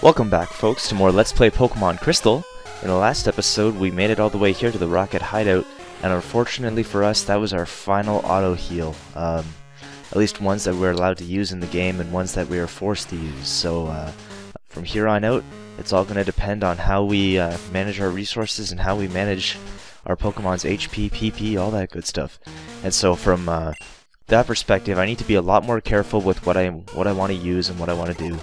Welcome back, folks, to more Let's Play Pokemon Crystal. In the last episode, we made it all the way here to the Rocket Hideout, and unfortunately for us, that was our final auto-heal. At least ones that we're allowed to use in the game, and ones that we are forced to use. So, from here on out, it's all going to depend on how we manage our resources and how we manage our Pokemon's HP, PP, all that good stuff. And so, from that perspective, I need to be a lot more careful with what I want to use and what I want to do.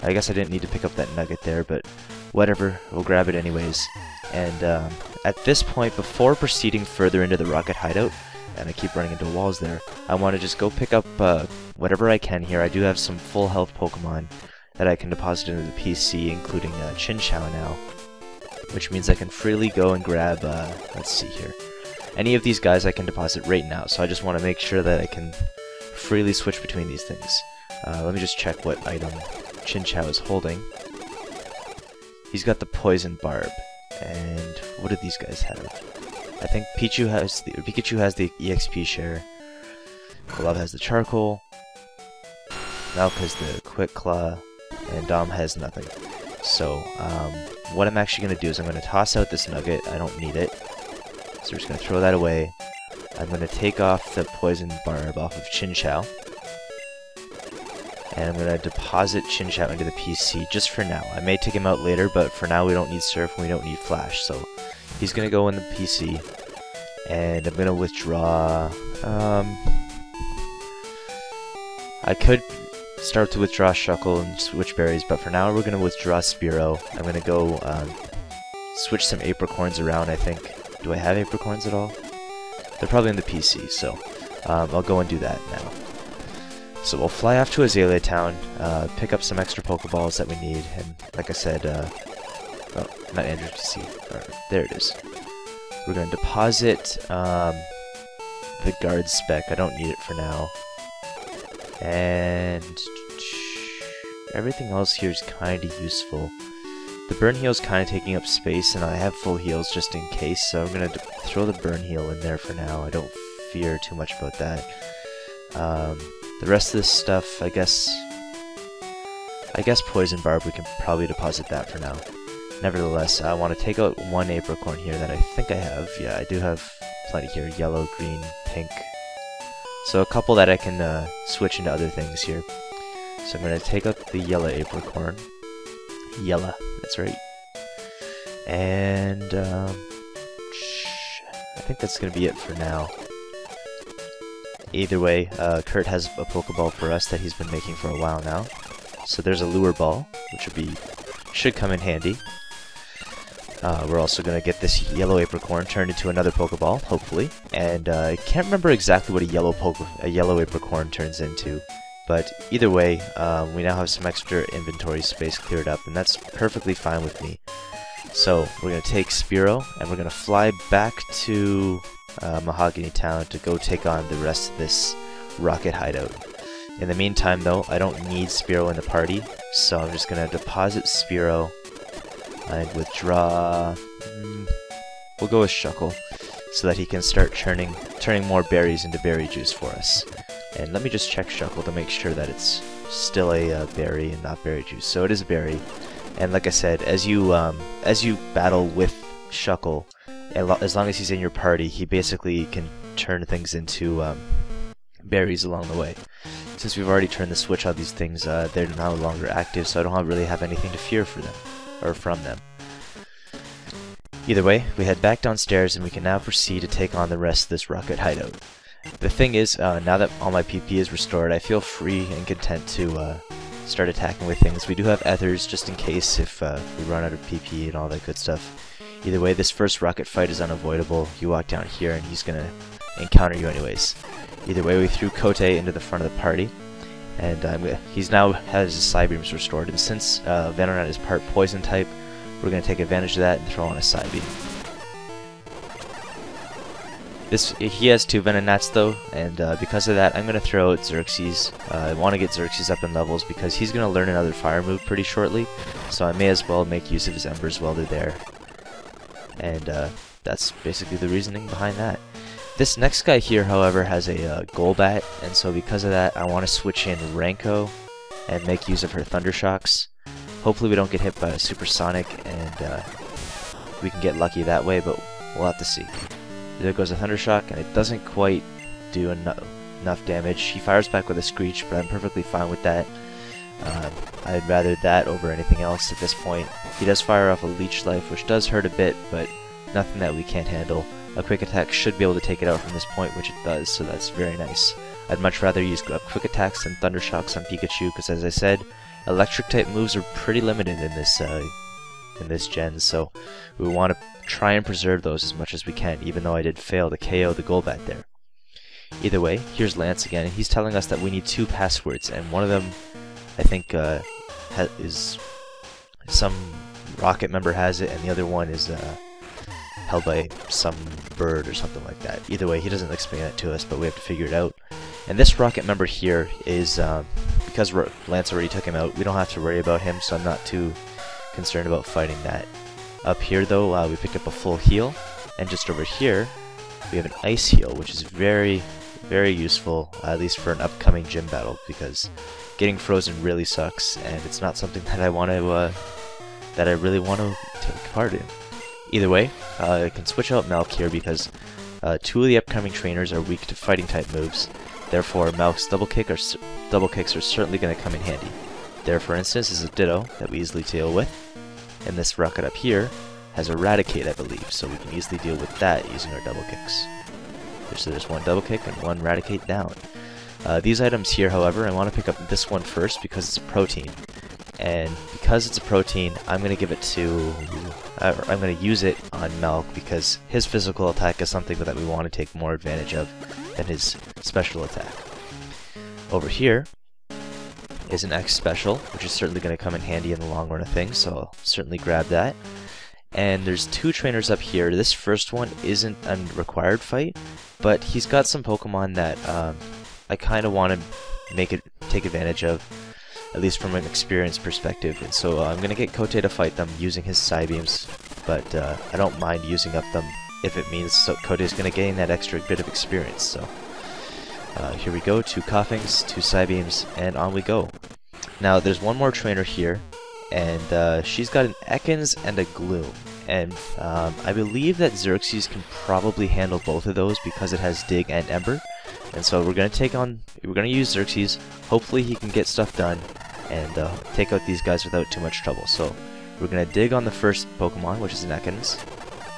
I guess I didn't need to pick up that nugget there, but whatever, we'll grab it anyways. And at this point, before proceeding further into the Rocket Hideout, and I keep running into walls there, I want to just go pick up whatever I can here. I do have some full health Pokemon that I can deposit into the PC, including Chinchou now, which means I can freely go and grab, let's see here, any of these guys I can deposit right now, so I just want to make sure that I can freely switch between these things. Let me just check what item Chinchou is holding. He's got the Poison Barb, and what do these guys have? I think Pikachu has the EXP share, Glove has the Charcoal, Malk has the Quick Claw, and Dom has nothing. So, what I'm actually going to do is I'm going to toss out this nugget. I don't need it, so we're just going to throw that away. I'm going to take off the Poison Barb off of Chinchou, and I'm going to deposit Chinchou into the PC just for now. I may take him out later, but for now we don't need Surf and we don't need Flash, so he's going to go in the PC, and I'm going to withdraw. I could start to withdraw Shuckle and switch berries, but for now we're going to withdraw Spearow. I'm going to go switch some Apricorns around, I think. Do I have Apricorns at all? They're probably in the PC, so I'll go and do that now. So we'll fly off to Azalea Town, pick up some extra Pokeballs that we need, and like I said, oh, not Andrew to see. There it is. We're going to deposit the Guard Spec. I don't need it for now. And everything else here is kind of useful. The Burn Heal is kind of taking up space, and I have full heals just in case, so I'm going to throw the Burn Heal in there for now. I don't fear too much about that. The rest of this stuff, I guess Poison Barb, we can probably deposit that for now. Nevertheless, I want to take out one Apricorn here that I think I have. Yeah, I do have plenty here. Yellow, green, pink. So a couple that I can switch into other things here. So I'm going to take out the yellow Apricorn. Yellow, that's right. And I think that's going to be it for now. Either way, Kurt has a Pokeball for us that he's been making for a while now. So there's a Lure Ball, which should come in handy. We're also going to get this yellow Apricorn turned into another Pokeball, hopefully. And I can't remember exactly what a yellow Apricorn turns into. But either way, we now have some extra inventory space cleared up, and that's perfectly fine with me. So we're going to take Spearow, and we're going to fly back to Mahogany Town to go take on the rest of this Rocket Hideout. In the meantime, though, I don't need Spearow in the party, so I'm just going to deposit Spearow and withdraw. We'll go with Shuckle, so that he can start turning more berries into berry juice for us. And let me just check Shuckle to make sure that it's still a berry and not berry juice. So it is a berry, and like I said, as you battle with Shuckle, as long as he's in your party, he basically can turn things into berries along the way. Since we've already turned the switch on these things, they're no longer active, so I don't really have anything to fear for them, or from them. Either way, we head back downstairs, and we can now proceed to take on the rest of this Rocket Hideout. The thing is, now that all my PP is restored, I feel free and content to start attacking with things. We do have Ethers, just in case if we run out of PP and all that good stuff. Either way, this first rocket fight is unavoidable. You walk down here and he's gonna encounter you anyways. Either way, we threw Kote into the front of the party, and he's now has his Psybeams restored, and since Venonat is part Poison type, we're gonna take advantage of that and throw on a Psybeam. He has 2 Venonats though, and because of that, I'm gonna throw out Xerxes. I want to get Xerxes up in levels because he's gonna learn another fire move pretty shortly, so I may as well make use of his Embers while they're there. And that's basically the reasoning behind that. This next guy here, however, has a Golbat, and so because of that, I want to switch in Ranko and make use of her Thunder Shocks. Hopefully we don't get hit by a supersonic and we can get lucky that way, but we'll have to see. There goes a Thunder Shock, and it doesn't quite do enough damage. He fires back with a Screech, but I'm perfectly fine with that. I'd rather that over anything else at this point. He does fire off a Leech Life, which does hurt a bit, but nothing that we can't handle. A Quick Attack should be able to take it out from this point, which it does, so that's very nice. I'd much rather use Quick Attacks than Thunder Shocks on Pikachu, because as I said, Electric-type moves are pretty limited in this gen, so we want to try and preserve those as much as we can, even though I did fail to KO the Golbat there. Either way, here's Lance again, and he's telling us that we need 2 passwords, and one of them, I think, is some Rocket member has it, and the other one is held by some bird or something like that. Either way, he doesn't explain it to us, but we have to figure it out. And this Rocket member here is, because Lance already took him out, we don't have to worry about him, so I'm not too concerned about fighting that. Up here though, we picked up a full heal, and just over here, we have an Ice Heal, which is very, very useful, at least for an upcoming gym battle, because getting frozen really sucks, and it's not something that I want to, that I really want to take part in. Either way, I can switch out Malk here because 2 of the upcoming trainers are weak to fighting type moves. Therefore, Malk's double kicks are certainly going to come in handy. There, for instance, is a Ditto that we easily deal with, and this Rocket up here has Eradicate, I believe, so we can easily deal with that using our double kicks. So there's 1 double kick and 1 Eradicate down. These items here, however, I want to pick up this one first because it's a protein. And because it's a protein, I'm going to give it to... I'm going to use it on Malk because his physical attack is something that we want to take more advantage of than his special attack. Over here is an X special, which is certainly going to come in handy in the long run of things, so I'll certainly grab that. And there's 2 trainers up here. This first one isn't a required fight, but he's got some Pokemon that I kind of want to take advantage of, at least from an experience perspective. And so I'm going to get Kote to fight them using his Psybeams, but I don't mind using up them if it means Kote is going to gain that extra bit of experience. So here we go, 2 Coughings, 2 Psybeams, and on we go. Now there's one more trainer here, and she's got an Ekans and a Gloom. And I believe that Xerxes can probably handle both of those because it has Dig and Ember. And so we're going to use Xerxes. Hopefully he can get stuff done and take out these guys without too much trouble. So we're going to dig on the first Pokemon, which is an Ekans.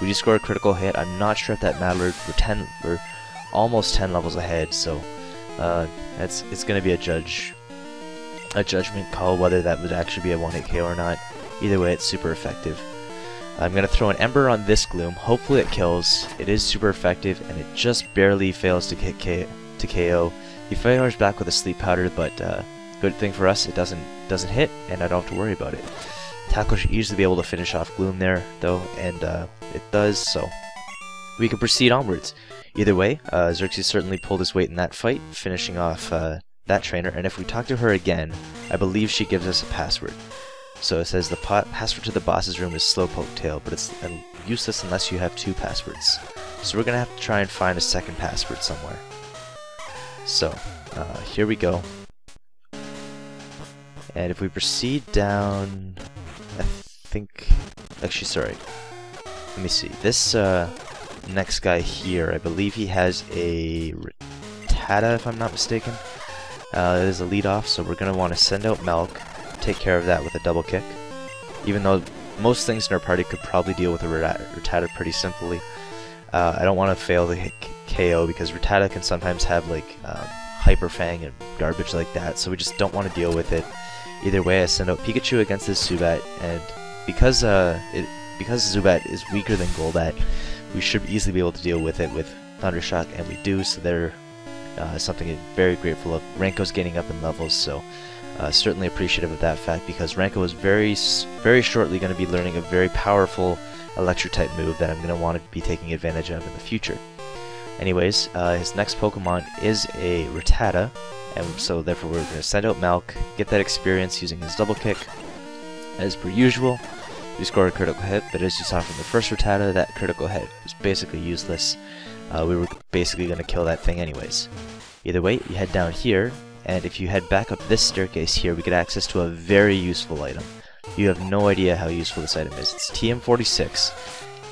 We just scored a critical hit. I'm not sure if that mattered. We're almost 10 levels ahead, so it's going to be a judgment call whether that would actually be a 1-hit KO or not. Either way, it's super effective. I'm going to throw an Ember on this Gloom. Hopefully it kills. It is super effective, and it just barely fails to KO. He fires back with a Sleep Powder, but good thing for us, it doesn't hit, and I don't have to worry about it. Tackle should easily be able to finish off Gloom there, though, and it does, so we can proceed onwards. Either way, Xerxes certainly pulled his weight in that fight, finishing off that trainer, and if we talk to her again, I believe she gives us a password. So it says the password to the boss's room is Slowpoke Tail, but it's useless unless you have 2 passwords. So we're going to have to try and find a second password somewhere. So, here we go. And if we proceed down, I think... Actually, sorry. Let me see. This next guy here, I believe he has a Rattata, if I'm not mistaken. It is a lead-off, so we're going to want to send out Malk, take care of that with a double kick. Even though most things in our party could probably deal with a Rattata pretty simply. I don't want to fail to hit KO because Rattata can sometimes have like Hyper Fang and garbage like that, so we just don't want to deal with it. Either way, I send out Pikachu against this Zubat, and because Zubat is weaker than Golbat, we should easily be able to deal with it with Thunder Shock, and we do, so they're something I'm very grateful of. Ranko's gaining up in levels, so certainly appreciative of that fact, because Ranko is very shortly going to be learning a very powerful Electric-type move that I'm going to want to be taking advantage of in the future. Anyways, his next Pokemon is a Rattata, and so therefore we're going to send out Malk, get that experience using his double kick. As per usual, we scored a critical hit, but as you saw from the first Rattata, that critical hit was basically useless. We were basically going to kill that thing anyways. Either way, you head down here, and if you head back up this staircase here, we get access to a very useful item. you have no idea how useful this item is. It's TM46,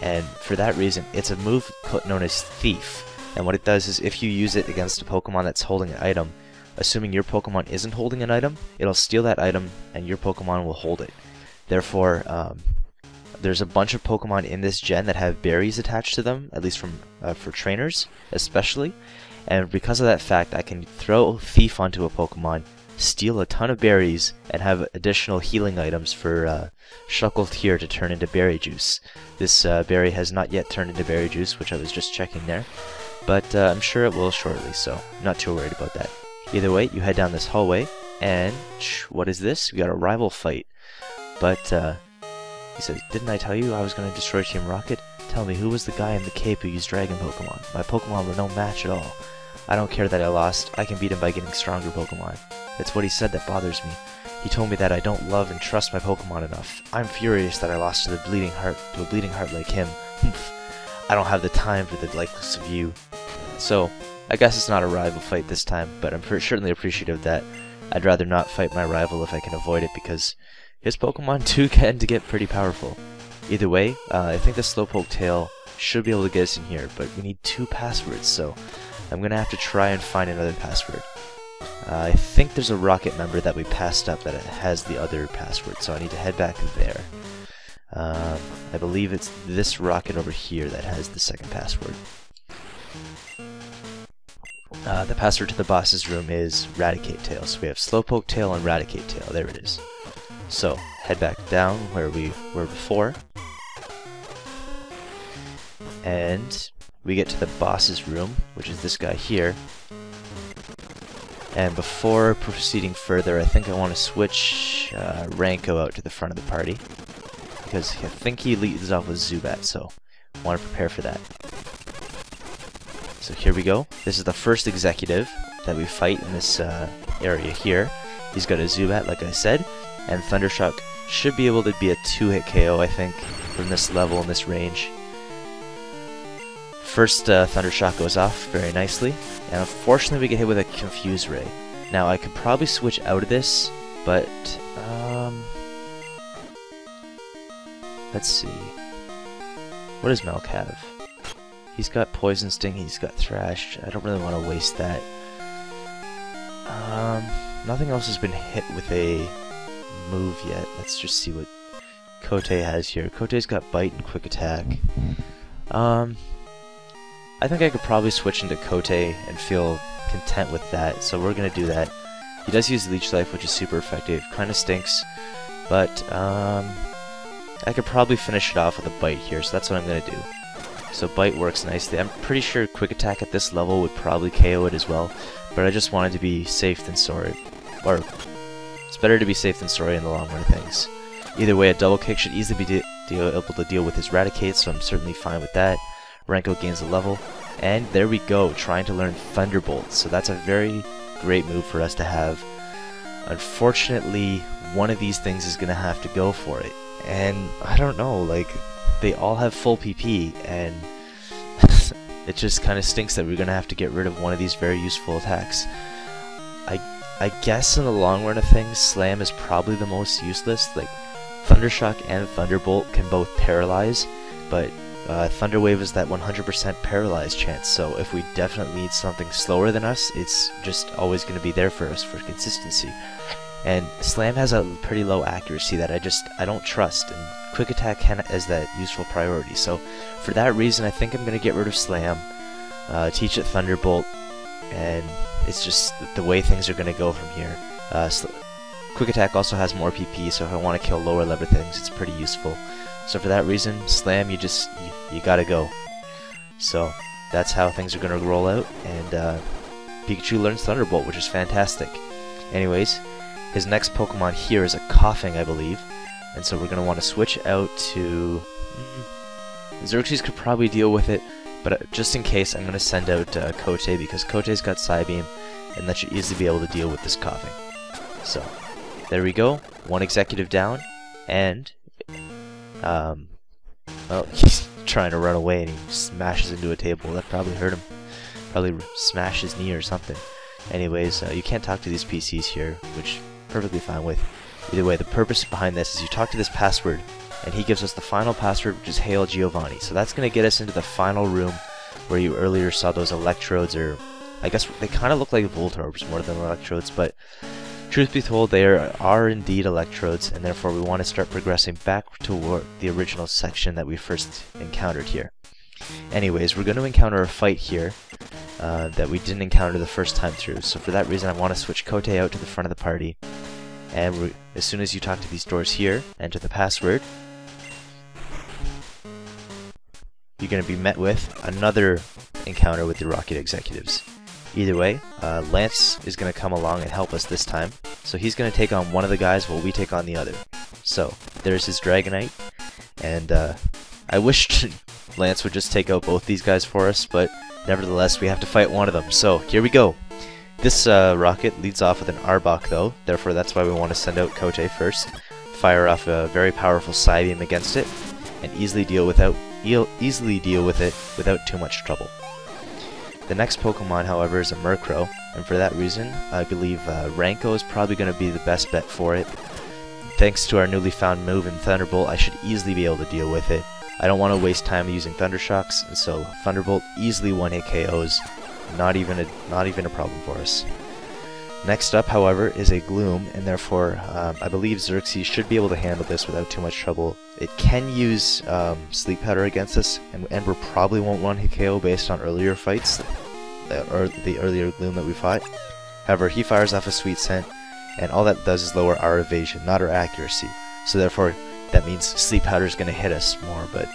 and for that reason, it's a move known as Thief. And what it does is if you use it against a Pokemon that's holding an item, assuming your Pokemon isn't holding an item, it'll steal that item and your Pokemon will hold it. Therefore, there's a bunch of Pokemon in this gen that have berries attached to them, at least for trainers, especially. And because of that fact, I can throw Thief onto a Pokemon, steal a ton of berries, and have additional healing items for Shuckle here to turn into berry juice. This berry has not yet turned into berry juice, which I was just checking there. But I'm sure it will shortly, so not too worried about that. Either way, you head down this hallway, and what is this? We got a rival fight. But he says, "Didn't I tell you I was going to destroy Team Rocket? Tell me, who was the guy in the cape who used Dragon Pokemon? My Pokemon were no match at all. I don't care that I lost. I can beat him by getting stronger Pokemon." It's what he said that bothers me. He told me that I don't love and trust my Pokemon enough. I'm furious that I lost to a bleeding heart like him. I don't have the time for the likes of you. So, I guess it's not a rival fight this time, but I'm certainly appreciative that I'd rather not fight my rival if I can avoid it, because his Pokemon do tend to get pretty powerful. Either way, I think the Slowpoke tail should be able to get us in here, but we need 2 passwords, so I'm going to have to try and find another password. I think there's a Rocket member that we passed up that has the other password, so I need to head back there. I believe it's this Rocket over here that has the second password. The password to the boss's room is Raticate Tail. So we have Slowpoke Tail and Raticate Tail. There it is. So head back down where we were before. And we get to the boss's room, which is this guy here. And before proceeding further, I think I want to switch Ranko out to the front of the party, because I think he leads off with Zubat, so I want to prepare for that. So here we go. This is the first executive that we fight in this area here. He's got a Zubat, like I said, and Thundershock should be able to be a 2-hit KO, I think, from this level and this range. First Thundershock goes off very nicely, and unfortunately we get hit with a Confuse Ray. Now I could probably switch out of this, but let's see. What does Milk have? He's got Poison Sting, he's got Thrash. I don't really want to waste that. Nothing else has been hit with a move yet. Let's just see what Kote has here. Kote's got Bite and Quick Attack. I think I could probably switch into Kote and feel content with that, so we're gonna do that. He does use Leech Life, which is super effective. Kinda stinks, but I could probably finish it off with a Bite here, so that's what I'm gonna do. So Bite works nicely. I'm pretty sure Quick Attack at this level would probably KO it as well, but I just wanted to be safe than sorry. Or, it's better to be safe than sorry in the long run of things. Either way, a Double Kick should easily be able to deal with his Raticate, so I'm certainly fine with that. Ranko gains a level, and there we go, trying to learn Thunderbolt. So that's a very great move for us to have. Unfortunately, one of these things is going to have to go for it. And I don't know, like, they all have full PP, and it just kind of stinks that we're going to have to get rid of one of these very useful attacks. I guess in the long run of things, Slam is probably the most useless. Like, Thundershock and Thunderbolt can both paralyze, but Thunder Wave is that 100% paralyzed chance, so if we definitely need something slower than us, it's just always going to be there for us for consistency. And Slam has a pretty low accuracy that I don't trust, and Quick Attack has that useful priority. So for that reason, I think I'm going to get rid of Slam, teach it Thunderbolt, and it's just the way things are going to go from here. Quick Attack also has more PP, so if I want to kill lower level things, it's pretty useful. So for that reason, Slam, you gotta go. So that's how things are gonna roll out, and Pikachu learns Thunderbolt, which is fantastic. Anyways, his next Pokemon here is a Coughing, I believe, and so we're gonna want to switch out to Xerxes. Could probably deal with it, but just in case, I'm gonna send out Kote, because Kote's got Psybeam, and that should easily be able to deal with this Coughing. So there we go, one executive down, and well, he's trying to run away and he smashes into a table. That probably hurt him. Probably smashed his knee or something. Anyways, you can't talk to these PCs here, which I'm perfectly fine with. Either way, the purpose behind this is you talk to this password, and he gives us the final password, which is Hail Giovanni. So that's going to get us into the final room where you earlier saw those electrodes, or I guess they kind of look like Voltorbs more than electrodes, but truth be told, they are indeed electrodes, and therefore we want to start progressing back toward the original section that we first encountered here. Anyways, we're going to encounter a fight here that we didn't encounter the first time through, so for that reason I want to switch Kote out to the front of the party, and as soon as you talk to these doors here, enter the password, you're going to be met with another encounter with the Rocket Executives. Either way, Lance is going to come along and help us this time, so he's going to take on one of the guys while we take on the other. So, there's his Dragonite, and I wish Lance would just take out both these guys for us, but nevertheless we have to fight one of them. So, here we go. This rocket leads off with an Arbok though, therefore that's why we want to send out Kote first, fire off a very powerful Psybeam against it, and easily deal with it without too much trouble. The next Pokemon, however, is a Murkrow, and for that reason, I believe Ranko is probably going to be the best bet for it. Thanks to our newly found move in Thunderbolt, I should easily be able to deal with it. I don't want to waste time using Thundershocks, and so Thunderbolt easily one-hit KOs. Not even a problem for us. Next up, however, is a Gloom, and therefore I believe Xerxes should be able to handle this without too much trouble. It can use Sleep Powder against us, and Ember probably won't one-hit KO based on earlier fights, or the earlier Gloom that we fought. However, he fires off a Sweet Scent, and all that does is lower our evasion, not our accuracy. So therefore, that means Sleep Powder is going to hit us more, but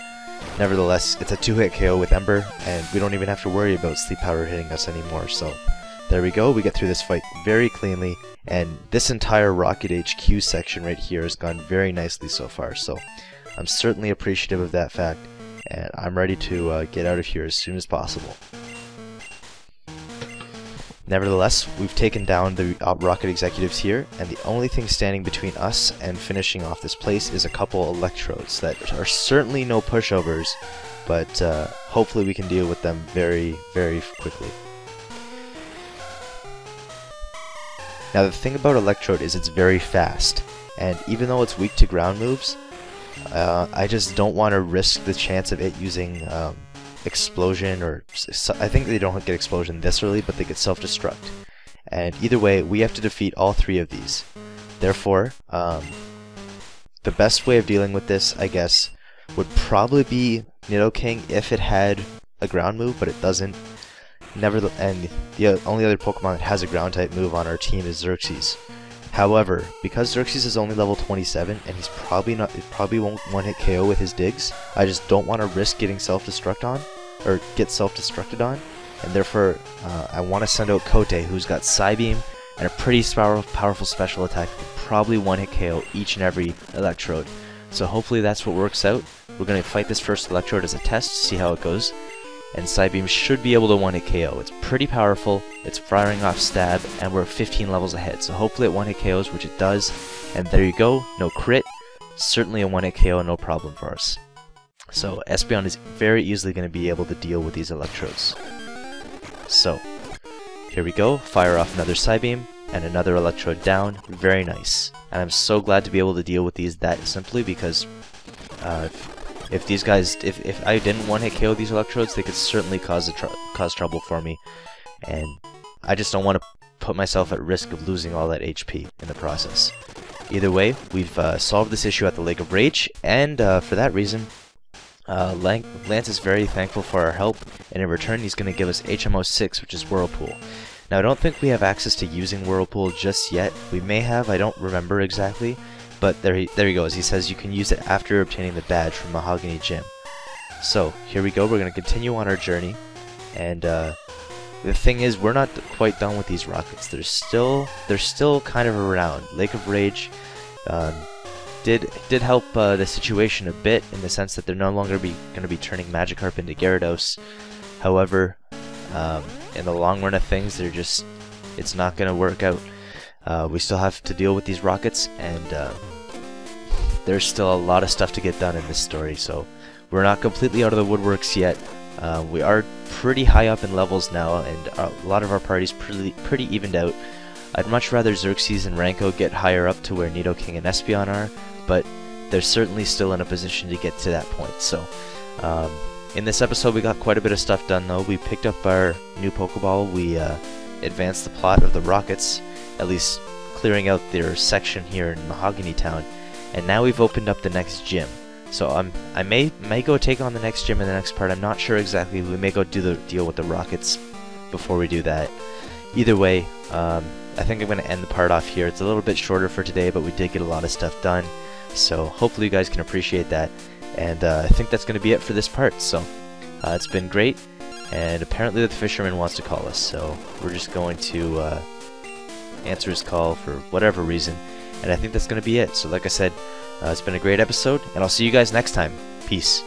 nevertheless, it's a 2-hit KO with Ember, and we don't even have to worry about Sleep Powder hitting us anymore, so there we go, we get through this fight very cleanly, and this entire Rocket HQ section right here has gone very nicely so far, so I'm certainly appreciative of that fact, and I'm ready to get out of here as soon as possible. Nevertheless, we've taken down the Rocket Executives here, and the only thing standing between us and finishing off this place is a couple electrodes that are certainly no pushovers, but hopefully we can deal with them very, very quickly. Now the thing about Electrode is it's very fast, and even though it's weak to ground moves, I just don't want to risk the chance of it using Explosion, or I think they don't get Explosion this early, but they get Self-Destruct. And either way, we have to defeat all three of these. Therefore, the best way of dealing with this, I guess, would probably be Nidoking if it had a ground move, but it doesn't. And the only other Pokemon that has a ground type move on our team is Xerxes. However, because Xerxes is only level 27 and he probably won't one-hit KO with his digs, I just don't want to risk getting self-destructed on, and therefore I want to send out Kote, who's got Psybeam and a pretty powerful special attack that can probably one-hit KO each and every Electrode. So hopefully that's what works out. We're going to fight this first Electrode as a test, see how it goes. And Psybeam should be able to one-hit KO. It's pretty powerful, it's firing off Stab, and we're 15 levels ahead. So hopefully it one-hit KOs, which it does. And there you go, no crit. Certainly a one-hit KO, no problem for us. So Espeon is very easily going to be able to deal with these Electrodes. So, here we go, fire off another Psybeam, and another Electrode down. Very nice. And I'm so glad to be able to deal with these that simply, because if these guys, if I didn't one-hit KO these Electrodes, they could certainly cause trouble for me, and I just don't want to put myself at risk of losing all that HP in the process. Either way, we've solved this issue at the Lake of Rage, and for that reason, Lance is very thankful for our help, and in return he's going to give us HMO 6, which is Whirlpool. Now I don't think we have access to using Whirlpool just yet. We may have, I don't remember exactly. But there he goes. He says you can use it after obtaining the badge from Mahogany Gym. So here we go. We're going to continue on our journey, and the thing is, we're not quite done with these rockets. They're still kind of around. Lake of Rage did help the situation a bit in the sense that they're no longer going to be turning Magikarp into Gyarados. However, in the long run of things, it's not going to work out. We still have to deal with these rockets, and there's still a lot of stuff to get done in this story, so we're not completely out of the woodworks yet. We are pretty high up in levels now, and a lot of our party's pretty evened out. I'd much rather Xerxes and Ranko get higher up to where Nidoking and Espeon are, but they're certainly still in a position to get to that point. So, in this episode we got quite a bit of stuff done though. We picked up our new Pokeball, we advanced the plot of the Rockets, at least clearing out their section here in Mahogany Town, and now we've opened up the next gym. So I may go take on the next gym in the next part. I'm not sure exactly. We may go do the deal with the Rockets before we do that. Either way, I think I'm going to end the part off here. It's a little bit shorter for today, but we did get a lot of stuff done. So hopefully you guys can appreciate that. And I think that's going to be it for this part. So it's been great. And apparently the fisherman wants to call us. So we're just going to answer his call for whatever reason. And I think that's going to be it. So like I said, it's been a great episode, and I'll see you guys next time. Peace.